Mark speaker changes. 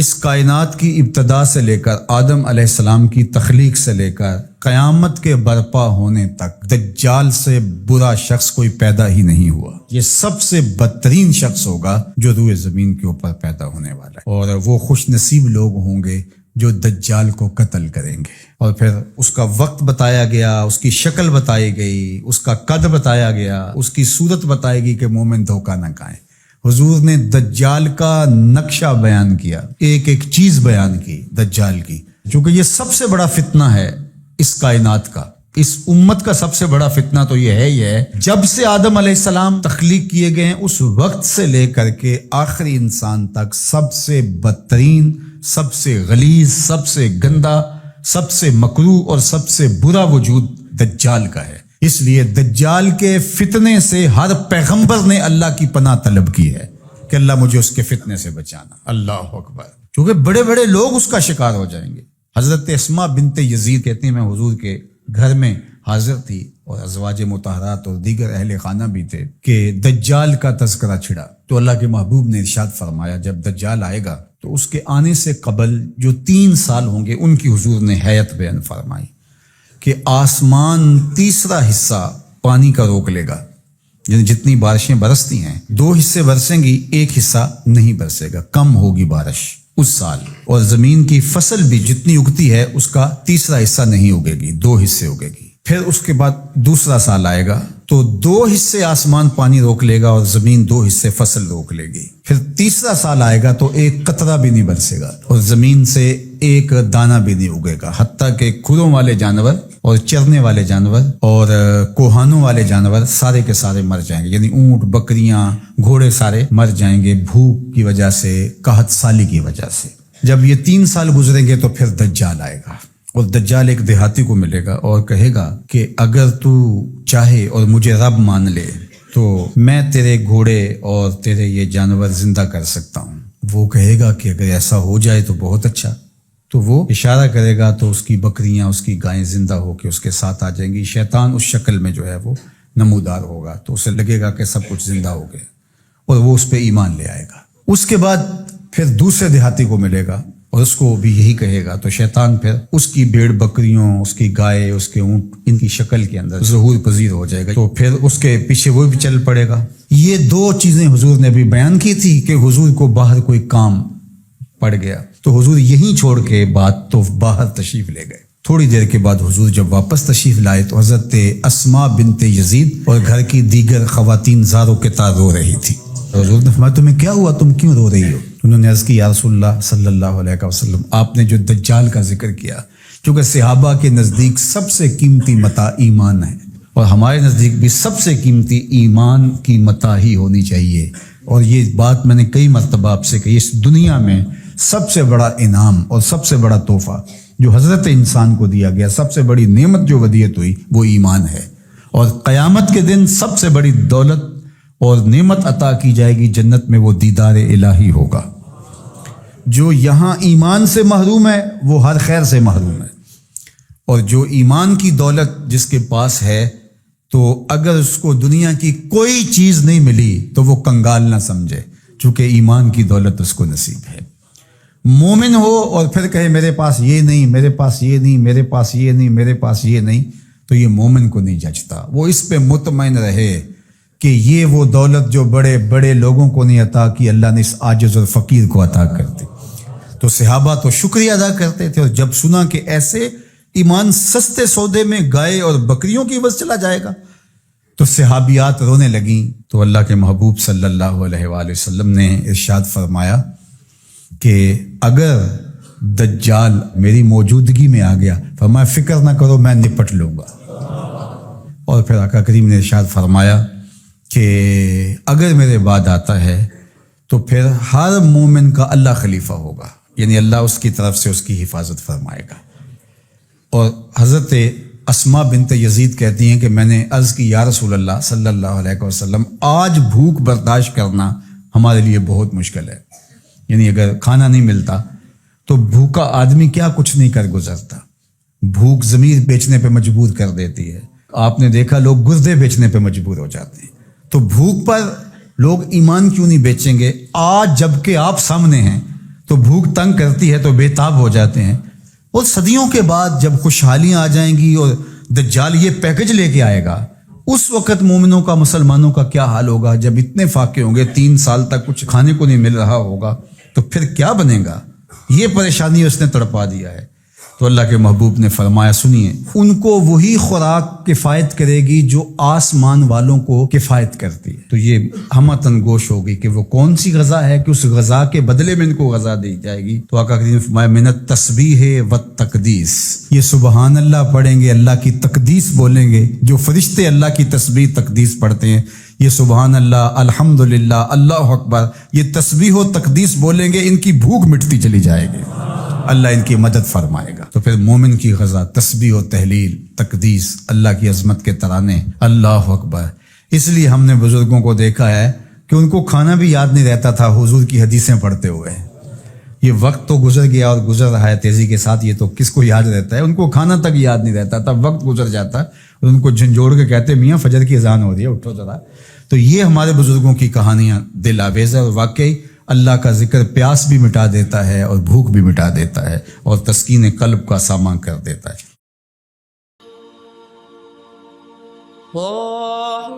Speaker 1: اس کائنات کی ابتدا سے لے کر آدم علیہ السلام کی تخلیق سے لے کر قیامت کے برپا ہونے تک دجال سے برا شخص کوئی پیدا ہی نہیں ہوا۔ یہ سب سے بدترین شخص ہوگا جو روئے زمین کے اوپر پیدا ہونے والا ہے، اور وہ خوش نصیب لوگ ہوں گے جو دجال کو قتل کریں گے۔ اور پھر اس کا وقت بتایا گیا، اس کی شکل بتائی گئی، اس کا قد بتایا گیا، اس کی صورت بتائی گئی کہ مومن دھوکہ نہ کھائیں۔ حضور نے دجال کا نقشہ بیان کیا، ایک ایک چیز بیان کی دجال کی، چونکہ یہ سب سے بڑا فتنہ ہے اس کائنات کا۔ اس امت کا سب سے بڑا فتنہ تو یہ ہے جب سے آدم علیہ السلام تخلیق کیے گئے ہیں اس وقت سے لے کر کے آخری انسان تک سب سے بدترین، سب سے غلیظ، سب سے گندا، سب سے مکروہ اور سب سے برا وجود دجال کا ہے۔ اس لیے دجال کے فتنے سے ہر پیغمبر نے اللہ کی پناہ طلب کی ہے کہ اللہ مجھے اس کے فتنے سے بچانا۔ اللہ اکبر، کیونکہ بڑے بڑے لوگ اس کا شکار ہو جائیں گے۔ حضرت اسماء بنت یزید کہتی ہیں میں حضور کے گھر میں حاضر تھی اور ازواج مطہرات اور دیگر اہل خانہ بھی تھے کہ دجال کا تذکرہ چھڑا، تو اللہ کے محبوب نے ارشاد فرمایا جب دجال آئے گا تو اس کے آنے سے قبل جو 3 سال ہوں گے ان کی حضور نے ہیئت بیان فرمائی کہ آسمان تیسرا حصہ پانی کا روک لے گا، یعنی جتنی بارشیں برستی ہیں 2 حصے برسیں گی، 1 حصہ نہیں برسے گا، کم ہوگی بارش اس سال، اور زمین کی فصل بھی جتنی اگتی ہے اس کا تیسرا حصہ نہیں اگے گی، 2 حصے اگے گی۔ پھر اس کے بعد دوسرا سال آئے گا تو 2 حصے آسمان پانی روک لے گا اور زمین 2 حصے فصل روک لے گی۔ پھر تیسرا سال آئے گا تو 1 قطرہ بھی نہیں برسے گا اور زمین سے 1 دانہ بھی نہیں اگے گا، حتیٰ کہ کھروں والے جانور اور چرنے والے جانور اور کوہانوں والے جانور سارے کے سارے مر جائیں گے، یعنی اونٹ، بکریاں، گھوڑے سارے مر جائیں گے بھوک کی وجہ سے، قحط سالی کی وجہ سے۔ جب یہ 3 سال گزریں گے تو پھر دجال آئے گا، اور دجال ایک دیہاتی کو ملے گا اور کہے گا کہ اگر تو چاہے اور مجھے رب مان لے تو میں تیرے گھوڑے اور تیرے یہ جانور زندہ کر سکتا ہوں۔ وہ کہے گا کہ اگر ایسا ہو جائے تو بہت اچھا، تو وہ اشارہ کرے گا تو اس کی بکریاں، اس کی گائیں زندہ ہو کے اس کے ساتھ آ جائیں گی۔ شیطان اس شکل میں جو ہے وہ نمودار ہوگا تو اسے لگے گا کہ سب کچھ زندہ ہو گئے اور وہ اس پہ ایمان لے آئے گا۔ اس کے بعد پھر دوسرے دیہاتی کو ملے گا اور اس کو بھی یہی کہے گا، تو شیطان پھر اس کی بھیڑ بکریوں، اس کی گائے، اس کے اونٹ، ان کی شکل کے اندر ظہور پذیر ہو جائے گا، تو پھر اس کے پیچھے وہ بھی چل پڑے گا۔ یہ 2 چیزیں حضور نے بھی بیان کی تھی کہ حضور کو باہر کوئی کام پڑ گیا تو حضور یہیں چھوڑ کے بات تو باہر تشریف لے گئے۔ تھوڑی دیر کے بعد حضور جب واپس تشریف لائے تو حضرت اسماء بنت یزید اور گھر کی دیگر خواتین زاروں کے تار رو رہی تھی۔ حضور نے فرمایا تمہیں کیا ہوا، تم کیوں رو رہی ہو؟ انہوں نے عرض کی یا رسول اللہ صلی اللہ علیہ وسلم، آپ نے جو دجال کا ذکر کیا، چونکہ صحابہ کے نزدیک سب سے قیمتی متاع ایمان ہے اور ہمارے نزدیک بھی سب سے قیمتی ایمان کی متاع ہی ہونی چاہیے، اور یہ بات میں نے کئی مرتبہ آپ سے کہی، اس دنیا میں سب سے بڑا انعام اور سب سے بڑا تحفہ جو حضرت انسان کو دیا گیا، سب سے بڑی نعمت جو ودیعت ہوئی وہ ایمان ہے، اور قیامت کے دن سب سے بڑی دولت اور نعمت عطا کی جائے گی جنت میں، وہ دیدار الہی ہوگا۔ جو یہاں ایمان سے محروم ہے وہ ہر خیر سے محروم ہے، اور جو ایمان کی دولت جس کے پاس ہے تو اگر اس کو دنیا کی کوئی چیز نہیں ملی تو وہ کنگال نہ سمجھے، چونکہ ایمان کی دولت اس کو نصیب ہے۔ مومن ہو اور پھر کہے میرے پاس یہ نہیں، میرے پاس یہ نہیں، میرے پاس یہ نہیں، میرے پاس یہ نہیں، تو یہ مومن کو نہیں جچتا۔ وہ اس پہ مطمئن رہے کہ یہ وہ دولت جو بڑے بڑے لوگوں کو نہیں عطا کی، اللہ نے اس عاجز اور فقیر کو عطا کر دی۔ تو صحابہ تو شکریہ ادا کرتے تھے، اور جب سنا کہ ایسے ایمان سستے سودے میں گائے اور بکریوں کی بس چلا جائے گا تو صحابیات رونے لگیں، تو اللہ کے محبوب صلی اللہ علیہ وآلہ وسلم نے ارشاد فرمایا کہ اگر دجال میری موجودگی میں آ گیا فرمایا فکر نہ کرو میں نپٹ لوں گا، اور پھر آقا کریم نے ارشاد فرمایا کہ اگر میرے بعد آتا ہے تو پھر ہر مومن کا اللہ خلیفہ ہوگا، یعنی اللہ اس کی طرف سے اس کی حفاظت فرمائے گا۔ اور حضرت اسماء بنت یزید کہتی ہیں کہ میں نے عرض کی یا رسول اللہ صلی اللہ علیہ وسلم، آج بھوک برداشت کرنا ہمارے لیے بہت مشکل ہے، یعنی اگر کھانا نہیں ملتا تو بھوکا آدمی کیا کچھ نہیں کر گزرتا، بھوک ضمیر بیچنے پہ مجبور کر دیتی ہے۔ آپ نے دیکھا لوگ گردے بیچنے پہ مجبور ہو جاتے ہیں، تو بھوک پر لوگ ایمان کیوں نہیں بیچیں گے؟ آج جب کہ آپ سامنے ہیں تو بھوک تنگ کرتی ہے تو بے تاب ہو جاتے ہیں. اور صدیوں کے بعد جب خوشحالیاں آ جائیں گی اور دجال یہ پیکج لے کے آئے گا، اس وقت مومنوں کا، مسلمانوں کا کیا حال ہوگا؟ جب اتنے فاقے ہوں گے، 3 سال تک کچھ کھانے کو نہیں مل رہا ہوگا، تو پھر کیا بنے گا؟ یہ پریشانی اس نے تڑپا دیا ہے. تو اللہ کے محبوب نے فرمایا، سنیے، ان کو وہی خوراک کفایت کرے گی جو آسمان والوں کو کفایت کرتی ہے. تو یہ ہمتن گوش ہوگی کہ وہ کون سی غذا ہے کہ اس غذا کے بدلے میں ان کو غذا دی جائے گی. تو آقا کریم نے فرمایا، من التسبیح والتقدیس، یہ سبحان اللہ پڑھیں گے، اللہ کی تقدیس بولیں گے. جو فرشتے اللہ کی تسبیح تقدیس پڑھتے ہیں، یہ سبحان اللہ، الحمدللہ، اللہ اکبر، یہ تسبیح و تقدیس بولیں گے، ان کی بھوک مٹتی چلی جائے گی، اللہ ان کی مدد فرمائے گا. تو پھر مومن کی غذا تسبیح و تحلیل، تقدیس، اللہ کی عظمت کے ترانے، اللہ اکبر. اس لیے ہم نے بزرگوں کو دیکھا ہے کہ ان کو کھانا بھی یاد نہیں رہتا تھا حضور کی حدیثیں پڑھتے ہوئے. یہ وقت تو گزر گیا اور گزر رہا ہے تیزی کے ساتھ، یہ تو کس کو یاد رہتا ہے؟ ان کو کھانا تک یاد نہیں رہتا تھا، وقت گزر جاتا اور ان کو جھنجھوڑ کے کہتے، میاں فجر کی اذان ہو رہی ہے، اٹھو ذرا. تو یہ ہمارے بزرگوں کی کہانیاں دل آویز ہے، اور واقعی اللہ کا ذکر پیاس بھی مٹا دیتا ہے اور بھوک بھی مٹا دیتا ہے اور تسکین قلب کا سامان کر دیتا ہے.
Speaker 2: اللہ